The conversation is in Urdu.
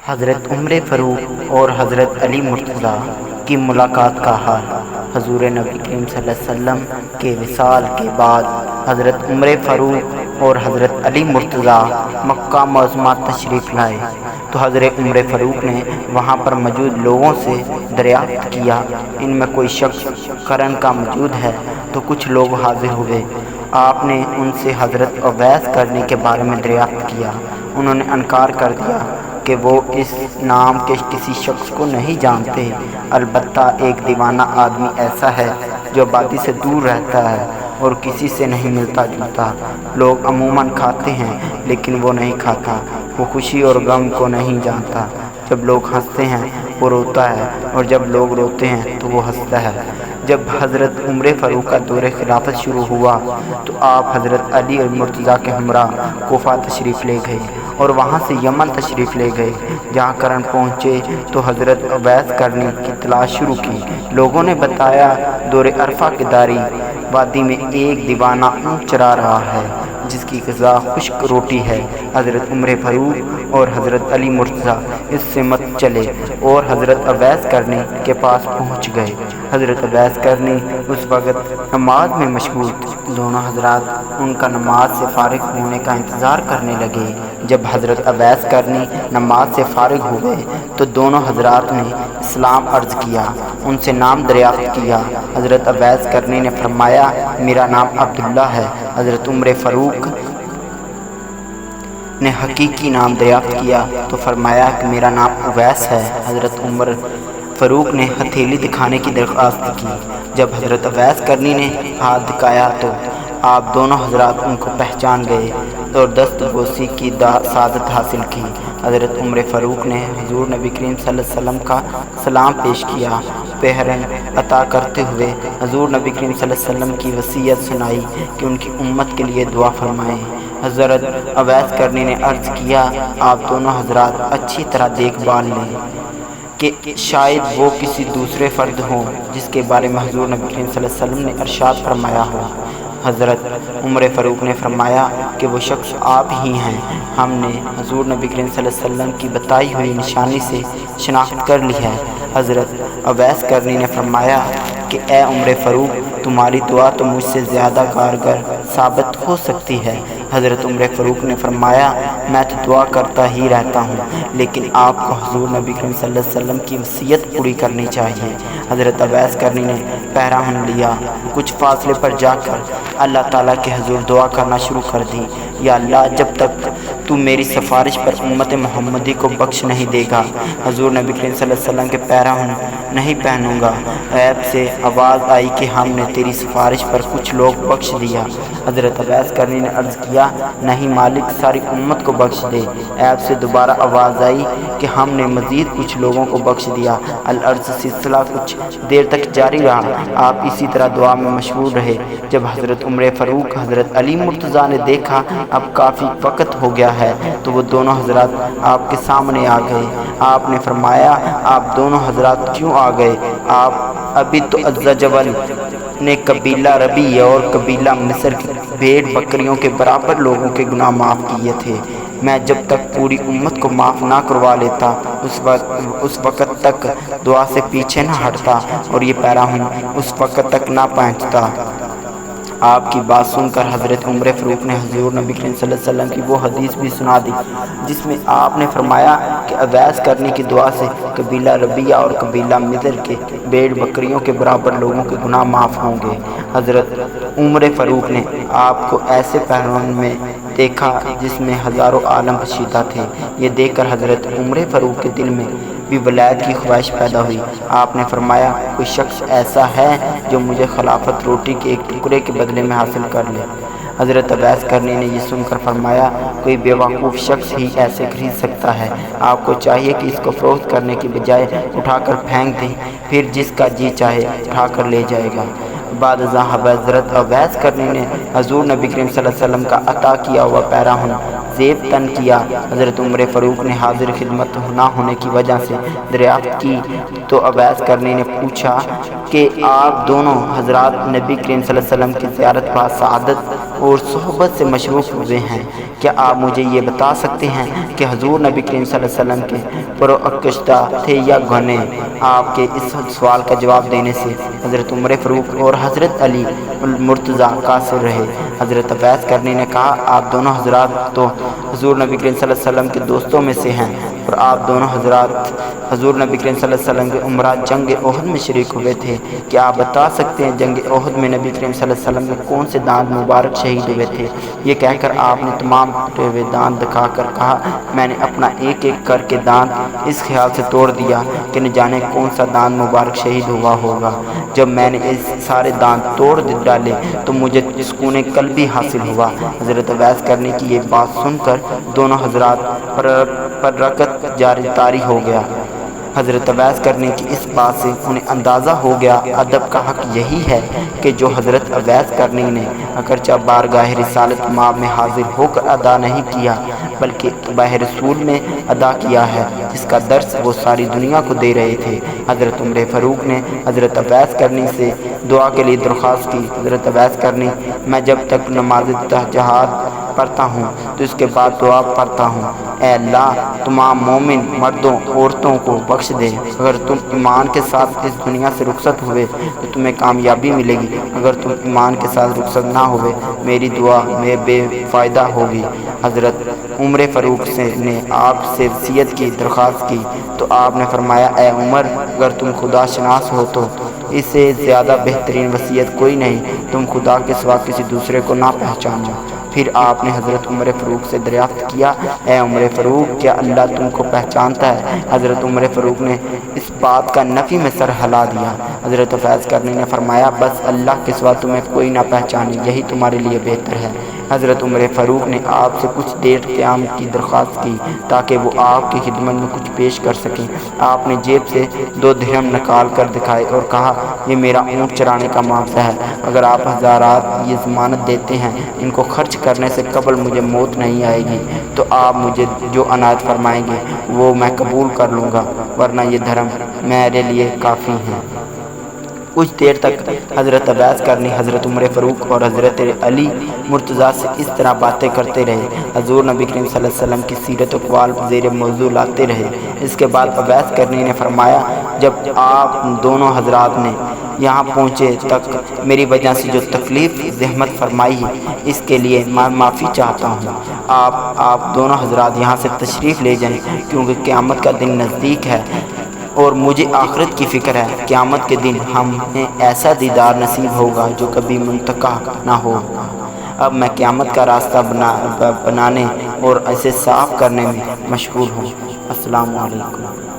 حضرت عمر فاروق اور حضرت علی مرتضیٰ کی ملاقات کا حال۔ حضور نبی کریم صلی اللہ علیہ وسلم کے وصال کے بعد حضرت عمر فاروق اور حضرت علی مرتضیٰ مکہ معظمہ تشریف لائے تو حضرت عمر فاروق نے وہاں پر موجود لوگوں سے دریافت کیا، ان میں کوئی شخص قرن کا موجود ہے؟ تو کچھ لوگ حاضر ہوئے۔ آپ نے ان سے حضرت اویس کرنے کے بارے میں دریافت کیا۔ انہوں نے انکار کر دیا کہ وہ اس نام کے کسی شخص کو نہیں جانتے، البتہ ایک دیوانہ آدمی ایسا ہے جو آبادی سے دور رہتا ہے اور کسی سے نہیں ملتا جلتا۔ لوگ عموماً کھاتے ہیں لیکن وہ نہیں کھاتا، وہ خوشی اور غم کو نہیں جانتا۔ جب لوگ ہنستے ہیں وہ روتا ہے اور جب لوگ روتے ہیں تو وہ ہنستا ہے۔ جب حضرت عمر فاروق کا دور خلافت شروع ہوا تو آپ حضرت علی اور مرتضیٰ کے ہمراہ کوفہ تشریف لے گئے اور وہاں سے یمن تشریف لے گئے۔ جہاں قرن پہنچے تو حضرت اویس کرنی کی تلاش شروع کی۔ لوگوں نے بتایا دور عرفہ کے داری وادی میں ایک دیوانہ اونٹ چرا رہا ہے جس کی غذا خشک روٹی ہے۔ حضرت عمر فاروق اور حضرت علی مرتضیٰ اس سے مت چلے اور حضرت اویس کرنی کے پاس پہنچ گئے۔ حضرت اویس کرنی اس وقت نماز میں مشغول تھے۔ دونوں حضرات ان کا نماز سے فارغ ہونے کا انتظار کرنے لگے۔ جب حضرت اویس کرنی نماز سے فارغ ہو گئے تو دونوں حضرات نے اسلام عرض کیا، ان سے نام دریافت کیا۔ حضرت اویس کرنی نے فرمایا میرا نام عبداللہ ہے۔ حضرت عمر فاروق نے حقیقی نام دریافت کیا تو فرمایا کہ میرا نام اویس ہے۔ حضرت عمر فاروق نے ہتھیلی دکھانے کی درخواست کی۔ جب حضرت اویس کرنی نے ہاتھ دکھایا تو آپ دونوں حضرات ان کو پہچان گئے اور دست بوسی کی سعادت حاصل کی۔ حضرت عمر فاروق نے حضور نبی کریم صلی اللہ علیہ وسلم کا سلام پیش کیا۔ پہرن عطا کرتے ہوئے حضور نبی کریم صلی اللہ علیہ وسلم کی وصیت سنائی کہ ان کی امت کے لیے دعا فرمائیں۔ حضرت اویس کرنی نے عرض کیا آپ دونوں حضرات اچھی طرح دیکھ بھال لیں کہ شاید وہ کسی دوسرے فرد ہوں جس کے بارے میں حضور نبی کریم صلی اللہ علیہ وسلم نے ارشاد فرمایا ہو۔ حضرت عمر فاروق نے فرمایا کہ وہ شخص آپ ہی ہیں، ہم نے حضور نبی کریم صلی اللہ علیہ وسلم کی بتائی ہوئی نشانی سے شناخت کر لی ہے۔ حضرت اویس کرنی نے فرمایا کہ اے عمر فاروق تمہاری دعا تو مجھ سے زیادہ کارگر ثابت ہو سکتی ہے۔ حضرت عمر فاروق نے فرمایا میں تو دعا کرتا ہی رہتا ہوں لیکن آپ کو حضور نبی کریم صلی اللہ علیہ وسلم کی وصیت پوری کرنی چاہیے۔ حضرت اویس کرنی نے پیراہن لیا، کچھ فاصلے پر جا کر اللہ تعالیٰ کے حضور دعا کرنا شروع کر دی، یا اللہ جب تک تو میری سفارش پر امت محمدی کو بخش نہیں دے گا حضور نبی کریم صلی اللہ علیہ وسلم کے پیراہن نہیں پہنوں گا۔ غیب سے آواز آئی کہ ہم نے تیری سفارش پر کچھ لوگ بخش دیا۔ حضرت اویس کرنی نے عرض کیا نہیں مالک ساری امت کو بخش دے۔ غیب سے دوبارہ آواز آئی کہ ہم نے مزید کچھ لوگوں کو بخش دیا۔ العرض سلسلہ کچھ دیر تک جاری رہا۔ آپ اسی طرح دعا میں مشغول رہے۔ جب حضرت عمر فاروق حضرت علی مرتضیٰ نے دیکھا اب کافی وقت ہو گیا ہے تو وہ دونوں حضرات آپ کے سامنے آ گئے۔ آپ نے فرمایا آپ دونوں حضرات کیوں آ گئے؟ آپ ابھی تو عز جبل نے قبیلہ ربی اور قبیلہ مصر کی بھیڑ بکریوں کے برابر لوگوں کے گناہ معاف کیے تھے۔ میں جب تک پوری امت کو معاف نہ کروا لیتا اس وقت تک دعا سے پیچھے نہ ہٹتا اور یہ پیراہن اس وقت تک نہ پہنچتا۔ آپ کی بات سن کر حضرت عمر فاروق نے حضور نبی کریم صلی اللہ علیہ وسلم کی وہ حدیث بھی سنا دی جس میں آپ نے فرمایا کہ اویس کرنے کی دعا سے قبیلہ ربیہ اور قبیلہ مصر کے بھیڑ بکریوں کے برابر لوگوں کے گناہ معاف ہوں گے۔ حضرت عمر فاروق نے آپ کو ایسے پیراہن میں دیکھا جس میں ہزاروں عالم پوشیدہ تھے۔ یہ دیکھ کر حضرت عمر فاروق کے دل میں بھی ولایت کی خواہش پیدا ہوئی۔ آپ نے فرمایا کوئی شخص ایسا ہے جو مجھے خلافت روٹی کے ایک ٹکڑے کے بدلے میں حاصل کر لے۔ حضرت اویس کرنی نے یہ سن کر فرمایا کوئی بیوقوف شخص ہی ایسے خرید سکتا ہے، آپ کو چاہیے کہ اس کو فروخت کرنے کی بجائے اٹھا کر پھینک دیں، پھر جس کا جی چاہے اٹھا کر لے جائے گا۔ بعد ازاں حضرت اویس کرنی نے حضور نبی کریم صلی اللہ علیہ وسلم کا عطا کیا ہوا پیراہن زیب تن کیا۔ حضرت عمر فاروق نے حاضر خدمت نہ ہونے کی وجہ سے دریافت کی تو اویس کرنی نے پوچھا کہ آپ دونوں حضرات نبی کریم صلی اللہ علیہ وسلم کی زیارت با سعادت اور صحبت سے مشروف ہوئے ہیں، کیا آپ مجھے یہ بتا سکتے ہیں کہ حضور نبی کریم صلی اللہ علیہ وسلم کے پروکشتہ تھے یا گھنے؟ آپ کے اس سوال کا جواب دینے سے حضرت عمر فاروق اور حضرت علی المرتضیٰ قاصر رہے۔ حضرت اویس کرنی نے کہا آپ دونوں حضرات تو حضور نبی کریم صلی اللہ علیہ وسلم کے دوستوں میں سے ہیں اور آپ دونوں حضرات حضور نبی کریم صلی اللہ علیہ وسلم کے عمرہ جنگ احد میں شریک ہوئے تھے، کیا آپ بتا سکتے ہیں جنگ احد میں نبی کریم صلی اللہ علیہ وسلم کے کون سے دانت مبارک شہید ہوئے تھے؟ یہ کہہ کر آپ نے تمام ٹوٹے ہوئے دانت دکھا کر کہا میں نے اپنا ایک ایک کر کے دانت اس خیال سے توڑ دیا کہ نہ جانے کون سا دانت مبارک شہید ہوا ہوگا۔ جب میں نے اس سارے دانت توڑ ڈالے تو مجھے سکون قلبی حاصل ہوا۔ حضرت اویس کرنی کی یہ بات سن کر دونوں حضرات پر رکت جاری طاری ہو گیا۔ حضرت اویس کرنی کی اس بات سے انہیں اندازہ ہو گیا ادب کا حق یہی ہے کہ جو حضرت اویس کرنی نے اگرچہ بارگاہ رسالت مآب میں حاضر ہو کر ادا نہیں کیا بلکہ اتباع رسول میں ادا کیا ہے، جس کا درس وہ ساری دنیا کو دے رہے تھے۔ حضرت عمر فاروق نے حضرت اویس کرنی سے دعا کے لیے درخواست کی۔ حضرت اویس کرنی میں جب تک نماز تہجد پڑھتا ہوں تو اس کے بعد دعا پڑھتا ہوں، اے اللہ تمام مومن مردوں عورتوں کو بخش دے، اگر تم ایمان کے ساتھ اس دنیا سے رخصت ہوئے تو تمہیں کامیابی ملے گی، اگر تم ایمان کے ساتھ رخصت نہ ہوئے میری دعا میں بے فائدہ ہوگی۔ حضرت عمر فاروق نے آپ سے وصیت کی درخواست کی تو آپ نے فرمایا اے عمر اگر تم خدا شناس ہو تو اس سے زیادہ بہترین وصیت کوئی نہیں، تم خدا کے سوا کسی دوسرے کو نہ پہچانو۔ پھر آپ نے حضرت عمر فاروق سے دریافت کیا اے عمر فاروق کیا اللہ تم کو پہچانتا ہے؟ حضرت عمر فاروق نے اس بات کا نفی میں سر ہلا دیا۔ حضرت اویس کرنی نے فرمایا بس اللہ کے سوا تمہیں کوئی نہ پہچانے، یہی تمہارے لیے بہتر ہے۔ حضرت عمر فاروق نے آپ سے کچھ دیر قیام کی درخواست کی تاکہ وہ آپ کی خدمت میں کچھ پیش کر سکیں۔ آپ نے جیب سے 2 درہم نکال کر دکھائے اور کہا یہ میرا اونٹ چرانے کا معاوضہ ہے، اگر آپ حضرات یہ ضمانت دیتے ہیں ان کو خرچ کرنے سے قبل مجھے موت نہیں آئے گی تو آپ مجھے جو عنایت فرمائیں گے وہ میں قبول کر لوں گا، ورنہ یہ دھرم میرے لیے کافی ہیں۔ کچھ دیر تک حضرت اویس کرنی حضرت عمر فاروق اور حضرت علی مرتضیٰ سے اس طرح باتیں کرتے رہے۔ حضور نبی کریم صلی اللہ علیہ وسلم کی سیرت و اقوال زیر موضوع لاتے رہے۔ اس کے بعد اویس کرنی نے فرمایا جب آپ دونوں حضرات نے یہاں پہنچے تک میری وجہ سے جو تکلیف زحمت فرمائی اس کے لیے میں معافی چاہتا ہوں۔ آپ دونوں حضرات یہاں سے تشریف لے جائیں کیونکہ قیامت کا دن نزدیک ہے اور مجھے آخرت کی فکر ہے۔ قیامت کے دن ہمیں ایسا دیدار نصیب ہوگا جو کبھی منتقع نہ ہو۔ اب میں قیامت کا راستہ بنانے اور اسے صاف کرنے میں مشغول ہوں۔ السلام علیکم۔